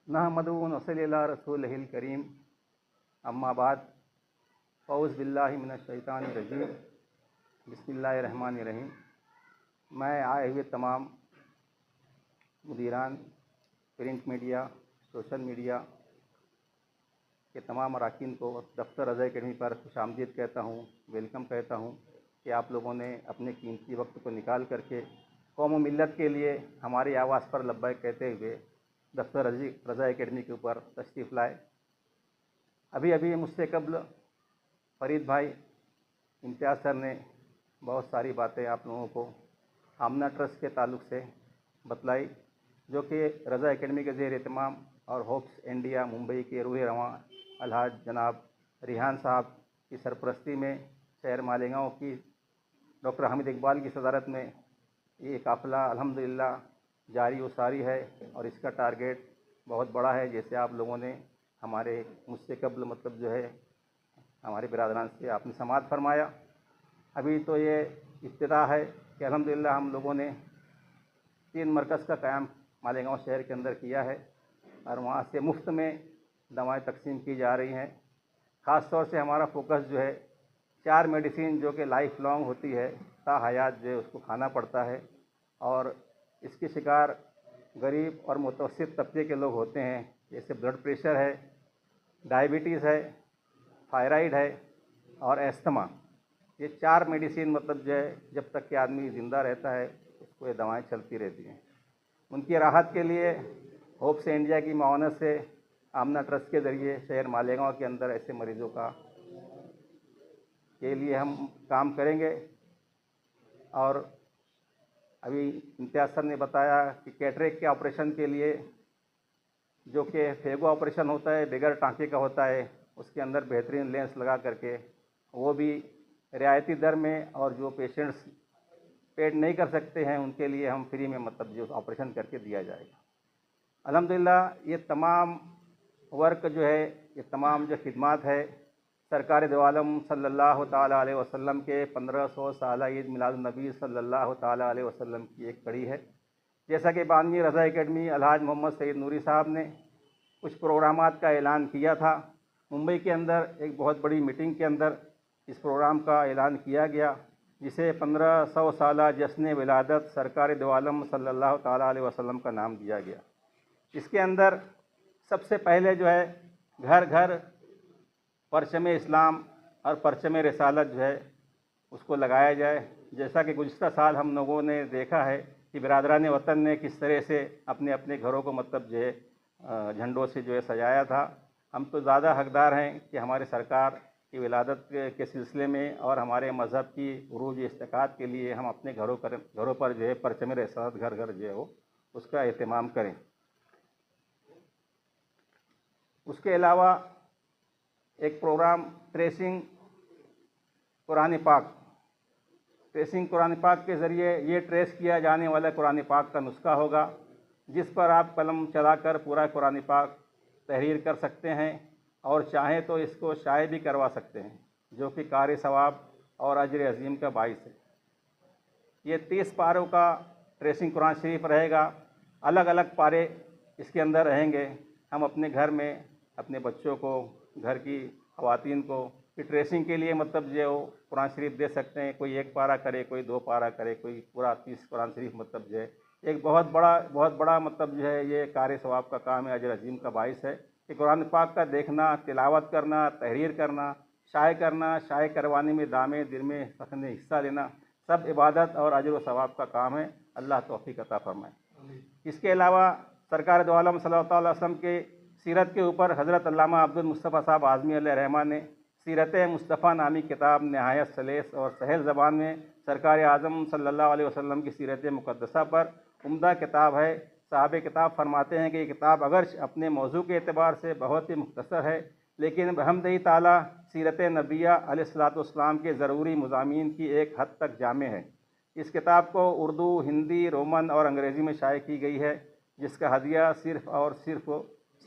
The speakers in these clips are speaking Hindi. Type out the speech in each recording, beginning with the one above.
नहमदु व नसल्ली अला रसूलिहिल करीम, अम्मा बाद, फ़ऊज़ बिल्लाहि मिनश शैतानिर रजीम, बिस्मिल्लाहिर रहमानिर रहीम। मैं आए हुए तमाम मुदीरान, प्रिंट मीडिया, सोशल मीडिया के तमाम अरकान को दफ्तर रज़ा अकेडमी पर खुशामदीद कहता हूँ, वेलकम कहता हूँ कि आप लोगों ने अपने कीमती वक्त को निकाल करके कौम व मिल्लत के लिए हमारी आवाज़ पर लब्बैक कहते हुए दफ्तर रज़ा अकेडमी के ऊपर तशरीफ़ लाए। अभी अभी मुझसे कब्ल फरीद भाई, इम्तियाज़ सर ने बहुत सारी बातें आप लोगों को आमना ट्रस्ट के ताल्लुक़ से बतलाई, जो कि रज़ा अकेडमी के ज़ेर एहतमाम और होप्स इंडिया मुंबई के रूह रवां अलहाज जनाब रिहान साहब की सरपरस्ती में शहर मालेगांव की डॉक्टर हामिद इकबाल की सदारत में ये काफ़िला अल्हम्दुलिल्लाह जारी व सारी है और इसका टारगेट बहुत बड़ा है। जैसे आप लोगों ने मुझसे कब्ल जो है हमारे बिरादरान से आपने समाअत फरमाया। अभी तो ये इब्तिदा है कि अल्हम्दुलिल्लाह हम लोगों ने 3 मरकज़ का क़याम मालेगांव शहर के अंदर किया है और वहाँ से मुफ्त में दवाएं तकसीम की जा रही हैं। ख़ास तौर से हमारा फोकस जो है 4 मेडिसिन जो कि लाइफ लॉन्ग होती है, ता हयात जो है उसको खाना पड़ता है और इसके शिकार गरीब और मुतवस्सित तबके के लोग होते हैं। जैसे ब्लड प्रेशर है, डायबिटीज़ है, थायराइड है और एस्थमा। ये 4 मेडिसिन जो है जब तक कि आदमी ज़िंदा रहता है उसको ये दवाएं चलती रहती हैं। उनकी राहत के लिए होप्स इंडिया की मावनत से आमना ट्रस्ट के ज़रिए शहर मालेगांव के अंदर ऐसे मरीज़ों के लिए हम काम करेंगे। और अभी इम्तियाज़ सर ने बताया कि कैटरेक्ट के ऑपरेशन के लिए, जो कि फेगो ऑपरेशन होता है, बगैर टाँके का होता है, उसके अंदर बेहतरीन लेंस लगा करके वो भी रियायती दर में, और जो पेशेंट्स पेड नहीं कर सकते हैं उनके लिए हम फ्री में जो ऑपरेशन करके दिया जाएगा। अल्हम्दुलिल्लाह ये तमाम वर्क जो है, ये तमाम जो खिदमात है, सरकार दो आलम सल्लल्लाहु ताला अलैहि वसल्लम के 1500 साला ईद मिलादुन्नबी सल्लल्लाहु ताला अलैहि वसल्लम की एक कड़ी है। जैसा कि बानी रज़ा अकेडमी अलहाज मोहम्मद सईद नूरी साहब ने कुछ प्रोग्रामात का ऐलान किया था। मुंबई के अंदर एक बहुत बड़ी मीटिंग के अंदर इस प्रोग्राम का ऐलान किया गया, जिसे 1500 साला जश्न विलादत सरकार दो आलम सल्लल्लाहु ताला अलैहि वसल्लम का नाम दिया गया। इसके अंदर सबसे पहले जो है घर घर परचम इस्लाम और परचम रिसालत जो है उसको लगाया जाए। जैसा कि गुज़िश्ता साल हम लोगों ने देखा है कि बिरादरान वतन ने किस तरह से अपने अपने घरों को जो है झंडों से जो है सजाया था। हम तो ज़्यादा हकदार हैं कि हमारे सरकार की विलादत के सिलसिले में और हमारे मज़हब की उरूज इस्तिकात के लिए हम अपने घरों पर जो है परचम रिसालत घर घर जो है वो उसका एहतमाम करें। उसके अलावा एक प्रोग्राम ट्रेसिंग कुरान पाक के ज़रिए ये ट्रेस किया जाने वाला कुरान पाक का नुस्खा होगा, जिस पर आप कलम चलाकर पूरा कुरान पाक तहरीर कर सकते हैं और चाहें तो इसको शाये भी करवा सकते हैं, जो कि कार सवाब और अजर अज़ीम का बाइस है। ये 30 पारों का ट्रेसिंग कुरान शरीफ रहेगा। अलग अलग पारे इसके अंदर रहेंगे। हम अपने घर में अपने बच्चों को, घर की ख़वातीन को ट्रेसिंग के लिए जो कुरान शरीफ दे सकते हैं। कोई 1 पारा करे, कोई 2 पारा करे, कोई पूरा 30 कुरान शरीफ जो है एक बहुत बड़ा जो है ये कार सवाब का काम है, अजर अज़ीम का बाइस है कि कुरान पाक का देखना, तिलावत करना, तहरीर करना, शाये करवाने में, दामे दिल में रखने हिस्सा लेना, सब इबादत और अजर व सवाब का काम है। अल्लाह तौफीक अता फरमाए। इसके अलावा सरकार दो आलम सल्लल्लाहु अलैहि वसल्लम के सीरत के ऊपर हज़रत अल्लामा अब्दुल मुस्तफ़ा साहब आज़मी अलैहिर्रहमान ने सीरत मुस्तफ़ा नामी किताब नहायत सलेस और सहल ज़बान में सरकार आज़म सल्लल्लाहु अलैहि वसल्लम की सीरत मुक़द्दसा पर उम्दा किताब है। साहब किताब फरमाते हैं कि ये किताब अगरच अपने मौजू के एतबार से बहुत ही मुख्तसर है, लेकिन बहमदही ताला सीरत नबिया अलैहिस्सलातु वस्सलाम के ज़रूरी मज़ामीन की एक हद तक जामे है। इस किताब को उर्दू, हिंदी, रोमन और अंग्रेज़ी में शाये की गई है, जिसका हदिया सिर्फ़ और सिर्फ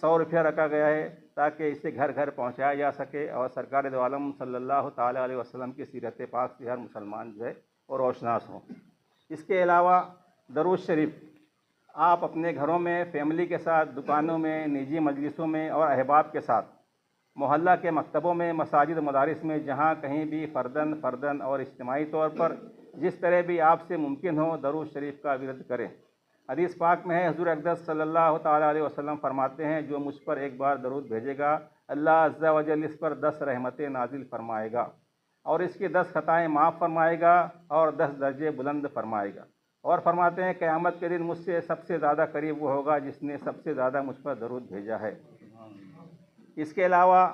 100 रुपया रखा गया है ताकि इसे घर घर पहुँचाया जा सके और सरकार दो आलम सल्लल्लाहु ताला अलैहि वसल्लम की सीरत पाक से हर मुसलमान जो है और रोशनास हो। इसके अलावा दरूद शरीफ आप अपने घरों में फैमिली के साथ, दुकानों में, निजी मजलिसों में और अहबाब के साथ, मोहल्ला के मकतबों में, मसाजिद मदारिस में, जहाँ कहीं भी फ़र्दन फ़र्दन और इज्तिमाई तौर पर जिस तरह भी आपसे मुमकिन हो दरूद शरीफ का विरद करें। हदीस पाक में है, हुज़ूर अक़दस सल्लल्लाहु ताला अलैहि वसल्लम फरमाते हैं, जो मुझ पर एक बार दरूद भेजेगा अल्लाह अज़्ज़ा व जल इस पर 10 रहमतें नाजिल फरमाएगा और इसकी 10 खताएँ माफ़ फरमाएगा और 10 दर्जे बुलंद फरमाएगा। और फरमाते हैं, क़यामत के दिन मुझसे सबसे ज़्यादा करीब वो होगा जिसने सबसे ज़्यादा मुझ पर दरूद भेजा है। इसके अलावा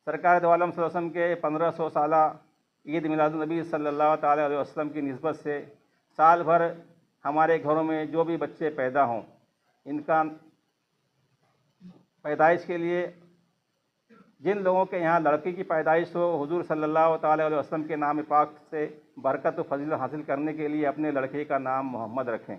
सरकार दो आलम सल्लल्लाहु अलैहि वसल्लम के 1500 साला ईद मिलादुन्नबी सल्लल्लाहु ताला अलैहि वसल्लम की निस्बत से साल भर हमारे घरों में जो भी बच्चे पैदा हों, इनका पैदाइश के लिए जिन लोगों के यहाँ लड़की की पैदाइश हो, हुजूर सल्लल्लाहु ताला अलैहि वसल्लम के नाम पाक से बरकत व फजीलत हासिल करने के लिए अपने लड़के का नाम मोहम्मद रखें।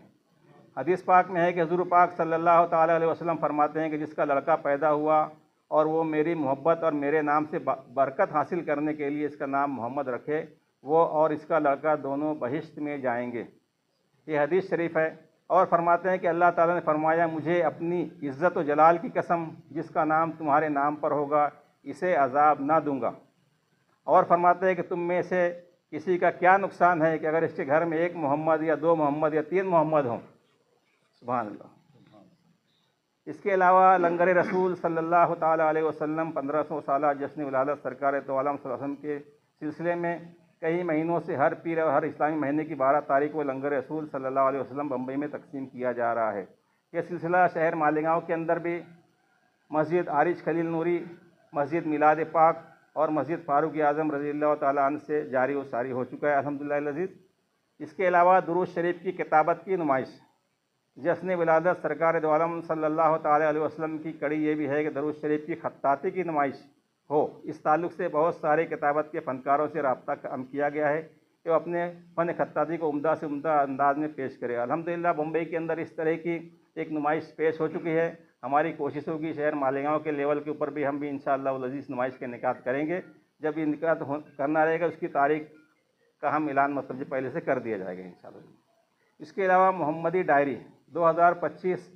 हदीस पाक में है कि हुजूर पाक सल्लल्लाहु ताला अलैहि वसल्लम फरमाते हैं कि जिसका लड़का पैदा हुआ और वो मेरी मोहब्बत और मेरे नाम से बरकत हासिल करने के लिए इसका नाम मोहम्मद रखे, वो और इसका लड़का दोनों बहिश्त में जाएंगे। ये हदीस शरीफ है। और फरमाते हैं कि अल्लाह ताला ने फरमाया, मुझे अपनी इज़्ज़त व जलाल की कसम, जिसका नाम तुम्हारे नाम पर होगा इसे अज़ाब ना दूंगा। और फरमाते हैं कि तुम में से किसी का क्या नुकसान है कि अगर इसके घर में एक मोहम्मद या 2 मोहम्मद या 3 मोहम्मद हों। सुभान अल्लाह। इसके अलावा लंगर रसूल सल्लल्लाहु ताला अलैहि वसल्लम 1500 साला जश्न विलादत सरकार दो आलम सल्लल्लाहु अलैहि वसल्लम के सिलसिले में कई महीनों से हर पीर और हर इस्लामी महीने की 12 तारीख को लंगर रसूल सल्लल्लाहु अलैहि वसल्लम बम्बई में तकसीम किया जा रहा है। यह सिलसिला शहर मालेगांव के अंदर भी मस्जिद आरिश खलील नूरी, मस्जिद मिलाद पाक और मस्जिद फ़ारूक आज़म रज़ियल्लाहु ताला अन्हु से जारी व सारी हो चुका है अल्हम्दुलिल्लाह अज़ीज़। इसके अलावा दुरूद शरीफ की किताबत की नुमाइश, जश्न विलादत सरकार दो आलम सल्लल्लाहु ताला अलैहि वसल्लम की कड़ी ये भी है कि दरूद शरीफ की खत्ताती की नुमाइश हो। इस ताल्लुक़ से बहुत सारे किताबत के फ़नकारों से रब्ता किया गया है कि वो अपने फ़न खत्ताती को उम्दा से उम्दा अंदाज में पेश करे। अल्हम्दुलिल्लाह बम्बई के अंदर इस तरह की एक नुमाइश पेश हो चुकी है। हमारी कोशिश होगी शहर मालेगांव के लेवल के ऊपर भी हम भी इंशाअल्लाह अज़ीज़ नुमाइश के इनेकाद करेंगे। जब इनेकाद करना रहेगा उसकी तारीख का हम ऐलान मतलब पहले से कर दिया जाएगा इंशाअल्लाह। इसके अलावा मोहम्मदी डायरी 2025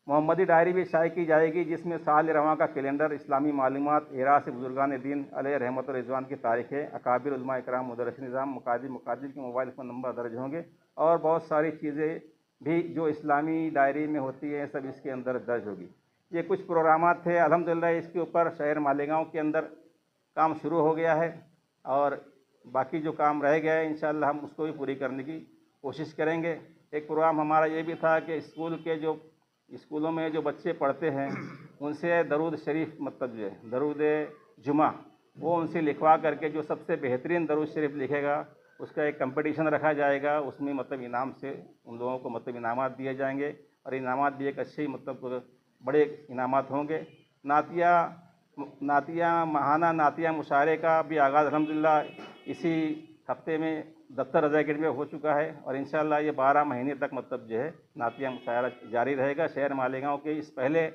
मोहम्मदी डायरी भी शाये की जाएगी, जिसमें साल रवां का कैलेंडर, इस्लामी मालूमात, एरा से बुजुर्गान दीन अलैहि रहमत व रिज़वान की तारीखें, अकाबिर उलमा इकराम, मुदर्रिस निज़ाम, मुकादिर के मोबाइल फ़ोन नंबर दर्ज होंगे और बहुत सारी चीज़ें भी जो इस्लामी डायरी में होती हैं सब इसके अंदर दर्ज होगी। ये कुछ प्रोग्रामात थे। अल्हम्दुलिल्लाह इसके ऊपर शहर मालेगांव के अंदर काम शुरू हो गया है और बाकी जो काम रह गया है इंशाअल्लाह हम उसको भी पूरी करने की कोशिश करेंगे। एक प्रोग्राम हमारा ये भी था कि स्कूलों में जो बच्चे पढ़ते हैं उनसे दरूद शरीफ मतलब जो है दरूद जुमा वो उनसे लिखवा करके जो सबसे बेहतरीन दरूद शरीफ लिखेगा उसका एक कंपटीशन रखा जाएगा। उसमें मतलब इनाम से उन लोगों को मतलब इनामात दिए जाएंगे और इनामात भी एक अच्छे मतलब बड़े इनामात होंगे। नातिया महाना नातिया मुशायरे का भी आगाज़ अल्हम्दुलिल्लाह इसी हफ्ते में दफ्तर रज़ा अकेडमी में हो चुका है और इंशाअल्लाह ये 12 महीने तक मतलब जो है नातिया मुशायरा जारी रहेगा। शहर मालेगांव के इस पहले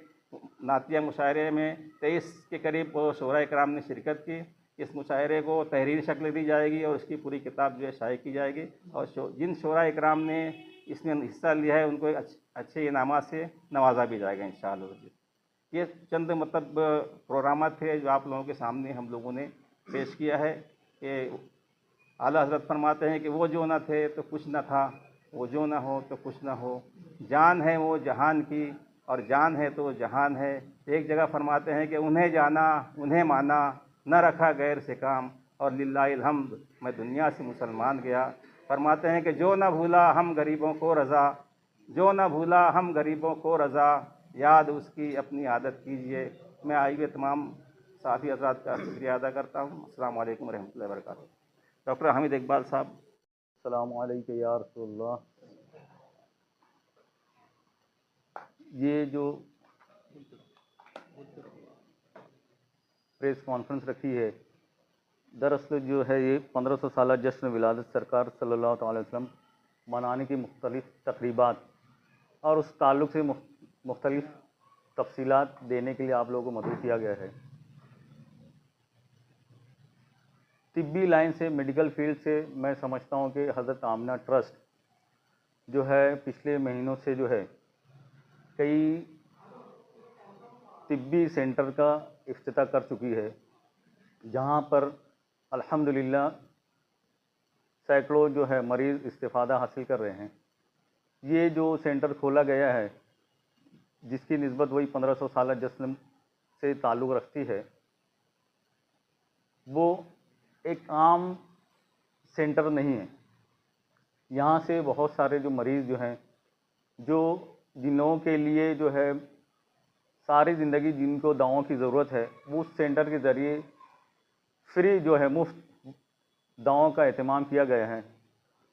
नातिया मुशायरे में 23 के करीब शोरा इकराम ने शिरकत की। इस मुशायरे को तहरीरी शक्ल दी जाएगी और उसकी पूरी किताब जो है शाये की जाएगी और जिन शोरा इकराम ने इसमें हिस्सा लिया है उनको अच्छे इनामात से नवाजा भी जाएगा इंशाअल्लाह। ये चंद मतलब प्रोग्रामात थे जो आप लोगों के सामने हम लोगों ने पेश किया है कि आला हज़रत फरमाते हैं कि वो जो ना थे तो कुछ ना था, वो जो ना हो तो कुछ ना हो, जान है वो जहान की और जान है तो जहान है। एक जगह फरमाते हैं कि उन्हें जाना उन्हें माना, न रखा गैर से काम और लिल्लाहिल हम्द मैं दुनिया से मुसलमान गया। फरमाते हैं कि जो ना भूला हम गरीबों को रज़ा, जो ना भूला हम गरीबों को रज़ा, याद उसकी अपनी आदत कीजिए। मैं आई हुए तमाम साथी हज़रात का शुक्रिया अदा करता हूँ। अस्सलामु अलैकुम रहमतुल्लाहि व बरकातुहू। डॉक्टर हामिद इकबाल साहब। अस्सलामु अलैकुम या रसूलल्लाह। ये जो प्रेस कॉन्फ्रेंस रखी है दरअसल जो है ये 1500 साला जश्न विलादत सरकार सल्लल्लाहु अलैहि वसल्लम मनाने की मुख्तलिफ तकरीबात और उस ताल्लुक़ से मुख्तलिफ तफसीलात देने के लिए आप लोगों को मदऊ किया गया है। तिब्बी लाइन से, मेडिकल फील्ड से मैं समझता हूँ कि हज़रत आमना ट्रस्ट जो है पिछले महीनों से जो है कई तिब्बी सेंटर का इफ्तिताह कर चुकी है, जहां पर अल्हम्दुलिल्लाह सैकड़ों जो है मरीज़ इस्तिफ़ादा हासिल कर रहे हैं। ये जो सेंटर खोला गया है, जिसकी निस्बत वही 1500 साला जश्न से ताल्लुक़ रखती है, वो एक आम सेंटर नहीं है। यहाँ से बहुत सारे जो मरीज़ जो हैं, जो जिन लोगों के लिए जो है सारी ज़िंदगी जिनको दवाओं की ज़रूरत है, वो उस सेंटर के ज़रिए फ्री जो है मुफ्त दवाओं का एहतमाम किया गया है।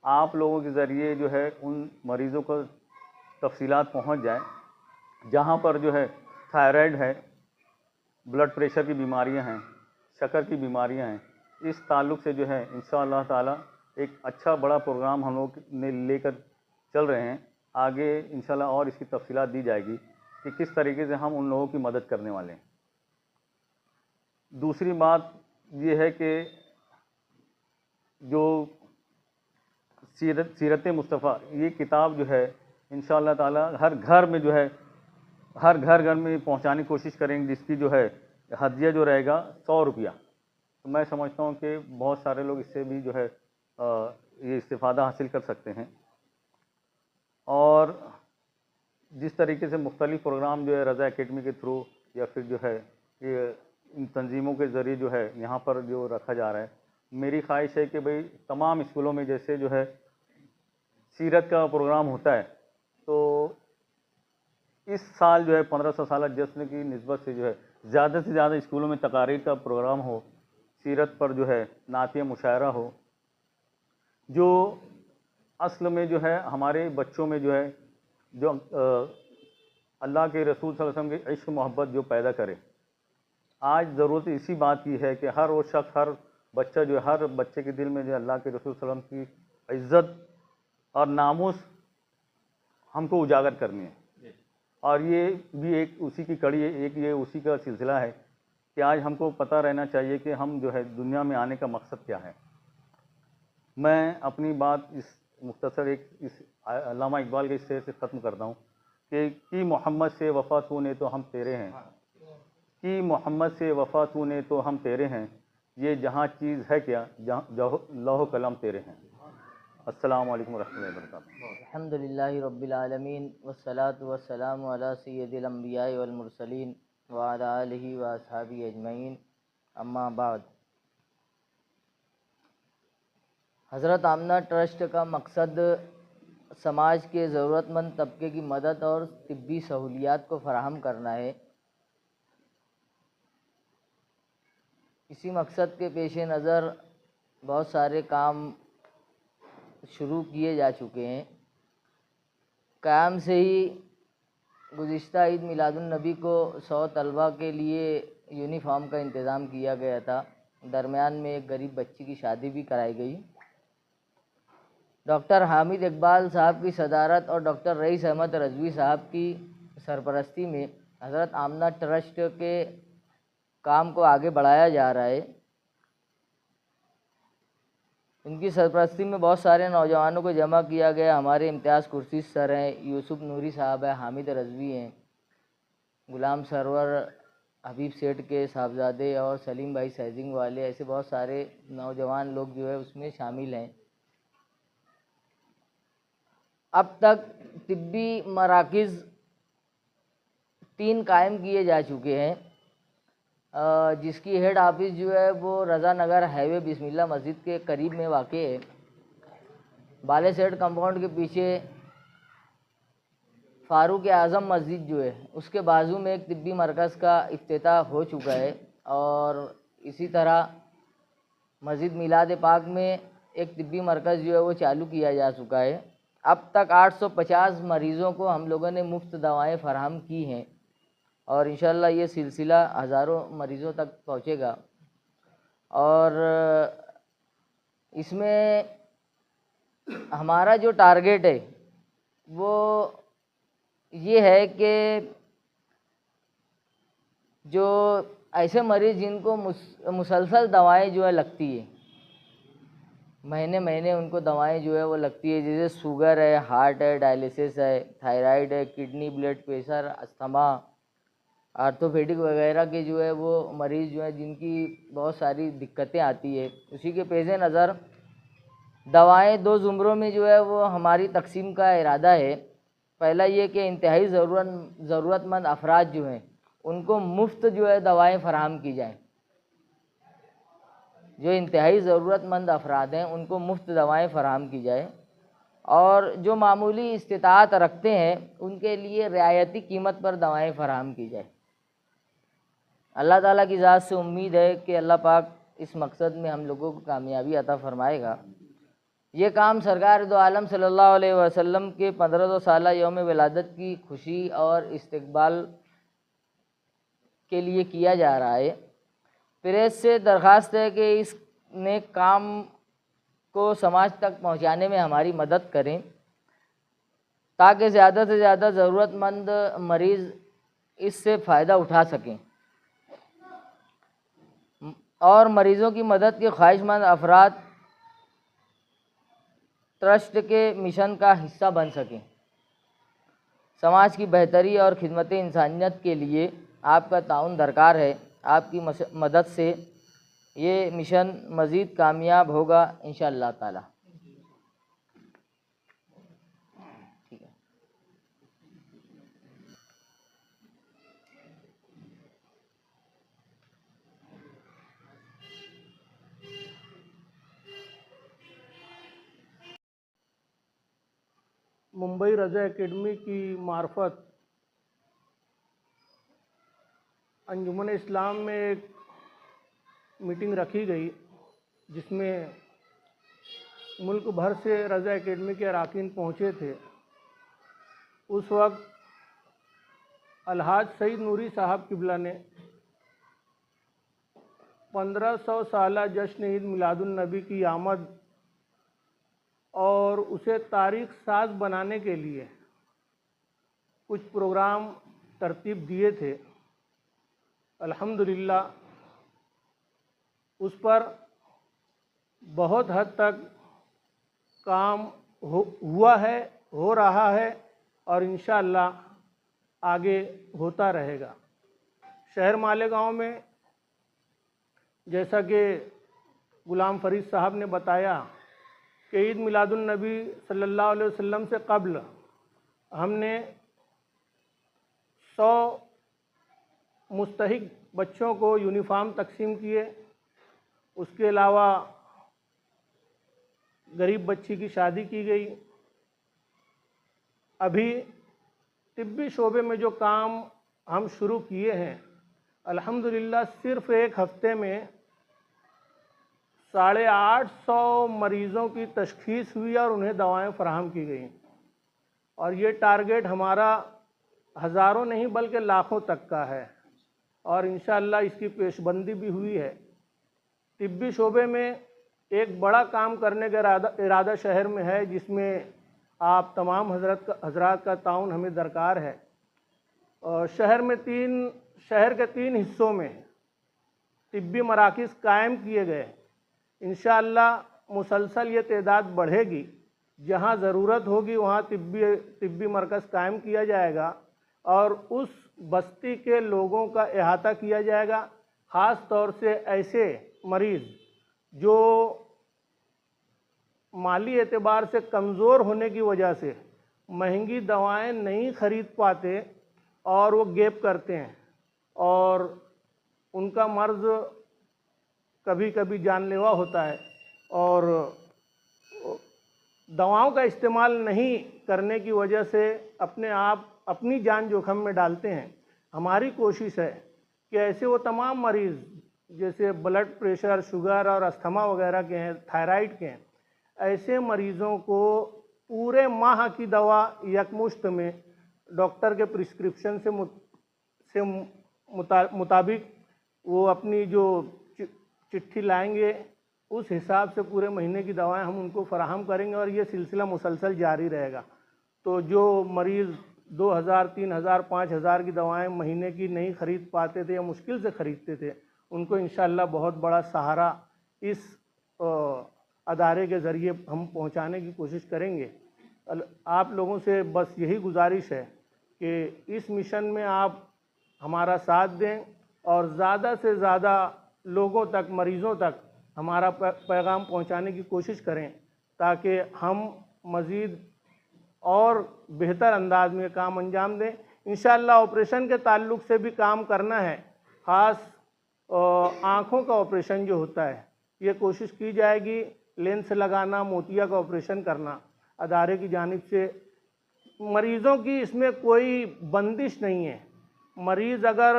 आप लोगों के ज़रिए जो है उन मरीज़ों को तफ़सीलात पहुँच जाए, जहाँ पर जो है थायराइड है, ब्लड प्रेशर की बीमारियां हैं, शक्कर की बीमारियां हैं। इस ताल्लुक़ से जो है इंशाअल्लाह ताला एक अच्छा बड़ा प्रोग्राम हम लोग ने लेकर चल रहे हैं। आगे इंशाअल्लाह और इसकी तफ़सीलात दी जाएगी कि किस तरीके से हम उन लोगों की मदद करने वाले हैं। दूसरी बात ये है कि जो सीरत मुस्तफ़ा ये किताब जो है इंशाअल्लाह ताला हर घर में जो है हर घर में पहुंचाने की कोशिश करेंगे, जिसकी जो है हदिया जो रहेगा 100 रुपया। तो मैं समझता हूं कि बहुत सारे लोग इससे भी जो है ये इस्तिफ़ादा हासिल कर सकते हैं। और जिस तरीके से मुख्तलिफ़ प्रोग्राम जो है रज़ा एकेडमी के थ्रू या फिर जो है ये इन तंजीमों के ज़रिए जो है यहाँ पर जो रखा जा रहा है, मेरी ख्वाहिश है कि भाई तमाम स्कूलों में जैसे जो है सीरत का प्रोग्राम होता है, तो इस साल जो है 1500 साला जश्न की निस्बत से जो है ज़्यादा से ज़्यादा स्कूलों में तकारीर का प्रोग्राम हो, सीरत पर जो है नातिया मुशायरा हो, जो असल में जो है हमारे बच्चों में जो है जो अल्लाह के रसूल सल्लल्लाहु अलैहि वसल्लम की इश्क मोहब्बत जो पैदा करे। आज ज़रूरत इसी बात की है कि हर वो शख्स, हर बच्चा जो है, हर बच्चे के दिल में जो अल्लाह के रसूल सल्लल्लाहु अलैहि वसल्लम की इज़्ज़त और नामूस हमको उजागर करनी है। और ये भी एक उसी की कड़ी है, एक ये उसी का सिलसिला है कि आज हमको पता रहना चाहिए कि हम जो है दुनिया में आने का मकसद क्या है। मैं अपनी बात इस मुख्तसर इस अल्लामा इकबाल के शेर से ख़त्म करता हूँ कि मोहम्मद से वफ़ा तूने तो हम तेरे हैं, कि मोहम्मद से वफ़ा तूने तो हम तेरे हैं, ये जहाँ चीज़ है क्या जहाँ लौह कलम तेरे हैं। अस्सलामु अलैकुम वरहमतुल्लाहि वबरकातुहू। अल्हम्दुलिल्लाहि रब्बिल आलमीन वस्सलातु वस्सलामु अला सय्यिदिल अंबिया'i वल मुरसलीन व अला आलिहि व अस्हाबिहि अजमईन, अम्मा बाद। हज़रत आमना ट्रस्ट का मकसद समाज के ज़रूरतमंद तबके की मदद और तिब्बी सहूलियात को फ़राहम करना है। इसी मकसद के पेश नज़र बहुत सारे काम शुरू किए जा चुके हैं। क़याम से ही गुज़िश्ता ईद मिलादुन्नबी को 100 तलबा के लिए यूनिफ़ॉर्म का इंतज़ाम किया गया था। दरमियान में एक गरीब बच्ची की शादी भी कराई गई। डॉक्टर हामिद इकबाल साहब की सदारत और डॉक्टर रईस अहमद रज़वी साहब की सरपरस्ती में हज़रत आमना ट्रस्ट के काम को आगे बढ़ाया जा रहा है। इनकी सरपरस्ती में बहुत सारे नौजवानों को जमा किया गया। हमारे इम्तियाज़ कुर्सी सर हैं, यूसुफ नूरी साहब है, हामिद रज़वी हैं, गुलाम सरवर, हबीब सेठ के साहबजादे और सलीम भाई सैजिंग वाले, ऐसे बहुत सारे नौजवान लोग जो है उसमें शामिल हैं। अब तक तिब्बी मराकिज़ 3 कायम किए जा चुके हैं, जिसकी हेड ऑफिस जो है वो रज़ा नगर हाईवे बिस्मिल्लाह मस्जिद के करीब में वाक़े है। बाले सेठ कंपाउंड के पीछे फ़ारूक आज़म मस्जिद जो है उसके बाजू में एक तिब्बी मरकज़ का इफ्तिताह हो चुका है। और इसी तरह मस्जिद मिलाद पाक में एक तिब्बी मरकज़ जो है वो चालू किया जा चुका है। अब तक 850 मरीज़ों को हम लोगों ने मुफ्त दवाएं फ़राहम की हैं और इंशाअल्लाह ये सिलसिला हज़ारों मरीज़ों तक पहुँचेगा। और इसमें हमारा जो टारगेट है वो ये है कि जो ऐसे मरीज़ जिनको मुसलसल दवाएं जो है लगती है, महीने महीने उनको दवाएं जो है वो लगती है, जैसे शुगर है, हार्ट है, डायलिसिस है, थायराइड है, kidney, blood pressure, asthma, orthopaedic वगैरह के जो है वो मरीज़ जो है जिनकी बहुत सारी दिक्कतें आती है, उसी के पेश नज़र दवाएं 2 ज़ुमरों में जो है वो हमारी तकसीम का इरादा है। पहला ये कि इंतहाई ज़रूरतमंद अफराद जो हैं उनको मुफ्त जो है दवाएं फ़राहम की जाएँ। जो इंतहाई ज़रूरतमंद अफराद हैं उनको मुफ्त दवाएं फ़राहम की जाए, और जो मामूली इस्तिताअत रखते हैं उनके लिए रियायती कीमत पर दवाएं फ़राहम की जाए। अल्लाह ताला की ज़ात से उम्मीद है कि अल्लाह पाक इस मकसद में हम लोगों को कामयाबी अता फ़रमाएगा। ये काम सरकार दो आलम सल्लल्लाहु अलैहि वसल्लम के 1500 साला यौम विलादत की खुशी और इस्तकबाल के लिए किया जा रहा है। प्रेस से दरख्वास्त है कि इस नेक काम को समाज तक पहुंचाने में हमारी मदद करें, ताकि ज़्यादा से ज़्यादा ज़रूरतमंद मरीज़ इससे फ़ायदा उठा सकें और मरीज़ों की मदद के ख्वाहिशमंद अफराद ट्रस्ट के मिशन का हिस्सा बन सकें। समाज की बेहतरी और खिदमत इंसानियत के लिए आपका ताउन दरकार है। आपकी मदद से ये मिशन मज़ीद कामयाब होगा इंशाअल्लाह ताला। ठीक है। मुंबई रज़ा एकेडमी की मार्फत अंजुमन इस्लाम में एक मीटिंग रखी गई, जिसमें मुल्क भर से रज़ा एकेडमी के अरकान पहुँचे थे। उस वक्त अलहाज सईद नूरी साहब किबला ने 1500 साला जश्न ईद मिलादुन्नबी की आमद और उसे तारीख साज बनाने के लिए कुछ प्रोग्राम तरतीब दिए थे। अल्हम्दुलिल्लाह उस पर बहुत हद तक काम हुआ है, हो रहा है और इंशाअल्लाह आगे होता रहेगा। शहर मालेगांव में जैसा कि गुलाम फरीद साहब ने बताया कि ईद मिलादुन्नबी सल्लल्लाहु अलैहि वसल्लम से कब्ल हमने 100 मुस्तहिक बच्चों को यूनिफॉर्म तकसीम किए। उसके अलावा गरीब बच्ची की शादी की गई। अभी तिब्बी शोबे में जो काम हम शुरू किए हैं, अल्हम्दुलिल्लाह सिर्फ़ एक हफ़्ते में 850 मरीज़ों की तशख़ीस हुई और उन्हें दवाएं फ़राहम की गई। और ये टारगेट हमारा हज़ारों नहीं बल्कि लाखों तक का है और इंशाअल्लाह इसकी पेशबंदी भी हुई है। तिब्बी शोबे में एक बड़ा काम करने का इरादा शहर में है, जिसमें आप तमाम हजरात का ताउन हमें दरकार है। और शहर के 3 हिस्सों में तिब्बी मराकिज़ कायम किए गए। इंशाअल्लाह मुसलसल ये तादाद बढ़ेगी। जहाँ ज़रूरत होगी वहाँ तिब्बी मरकज़ कायम किया जाएगा और उस बस्ती के लोगों का अहाता किया जाएगा। ख़ास तौर से ऐसे मरीज़ जो माली एतबार से कमज़ोर होने की वजह से महंगी दवाएं नहीं खरीद पाते और वो गैप करते हैं और उनका मर्ज़ कभी कभी जानलेवा होता है और दवाओं का इस्तेमाल नहीं करने की वजह से अपनी जान जोखिम में डालते हैं। हमारी कोशिश है कि ऐसे वो तमाम मरीज़ जैसे ब्लड प्रेशर, शुगर और अस्थमा वगैरह के हैं, थायराइड के हैं, ऐसे मरीज़ों को पूरे माह की दवा यकमुश्त में डॉक्टर के प्रिस्क्रिप्शन से मुताबिक वो अपनी जो चिट्ठी लाएंगे उस हिसाब से पूरे महीने की दवाएं हम उनको फराहम करेंगे और ये सिलसिला मुसलसल जारी रहेगा। तो जो मरीज़ 2000, 3000, 5000 की दवाएं महीने की नहीं खरीद पाते थे या मुश्किल से ख़रीदते थे, उनको इंशाअल्लाह बहुत बड़ा सहारा इस अदारे के ज़रिए हम पहुंचाने की कोशिश करेंगे। आप लोगों से बस यही गुजारिश है कि इस मिशन में आप हमारा साथ दें और ज़्यादा से ज़्यादा लोगों तक, मरीज़ों तक हमारा पैगाम पहुंचाने की कोशिश करें, ताकि हम मज़ीद और बेहतर अंदाज में काम अंजाम दें। इंशाअल्लाह ऑपरेशन के ताल्लुक़ से भी काम करना है, ख़ास आँखों का ऑपरेशन जो होता है, ये कोशिश की जाएगी। लेंस लगाना, मोतिया का ऑपरेशन करना अदारे की जानिब से। मरीज़ों की इसमें कोई बंदिश नहीं है। मरीज़ अगर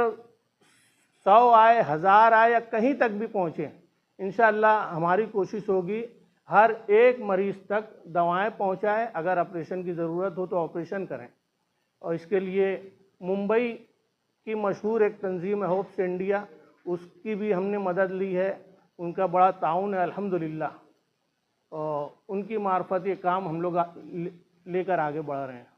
100 आए, 1000 आए या कहीं तक भी पहुँचे, इंशाअल्लाह हमारी कोशिश होगी हर एक मरीज़ तक दवाएं पहुंचाएं। अगर ऑपरेशन की ज़रूरत हो तो ऑपरेशन करें। और इसके लिए मुंबई की मशहूर एक तंजीम है होप्स इंडिया, उसकी भी हमने मदद ली है। उनका बड़ा ताउन है अल्हम्दुलिल्लाह, और उनकी मार्फत ये काम हम लोग लेकर आगे बढ़ रहे हैं।